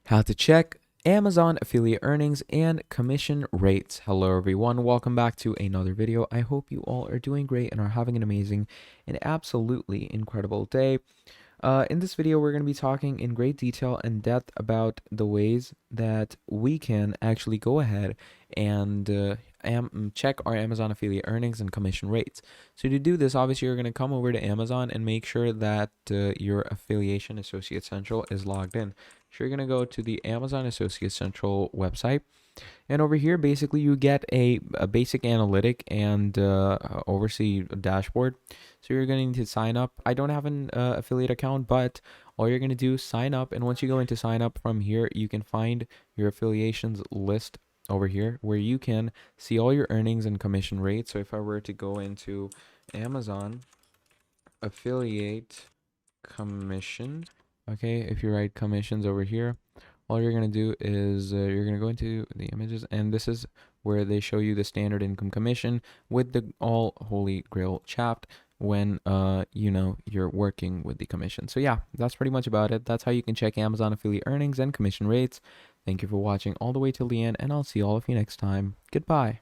How to check Amazon affiliate earnings and commission rates. Hello everyone, welcome back to another video. I hope you all are doing great and are having an amazing and absolutely incredible day. In this video, we're going to be talking in great detail and depth about the ways that we can actually go ahead and check our Amazon affiliate earnings and commission rates. So to do this, obviously, you're going to come over to Amazon and make sure that your Affiliation Associate Central is logged in. So you're going to go to the Amazon Associate Central website. And over here, basically, you get a basic analytic and oversee dashboard. So you're going to sign up. I don't have an affiliate account, but all you're going to do is sign up. And once you go into sign up from here, you can find your affiliations list over here where you can see all your earnings and commission rates. So if I were to go into Amazon affiliate commission, okay, if you write commissions over here, all you're going to do is you're going to go into the images, and this is where they show you the standard income commission with the all holy grail chapped when you're working with the commission. So yeah, that's pretty much about it. That's how you can check Amazon affiliate earnings and commission rates. Thank you for watching all the way till the end, and I'll see all of you next time. Goodbye.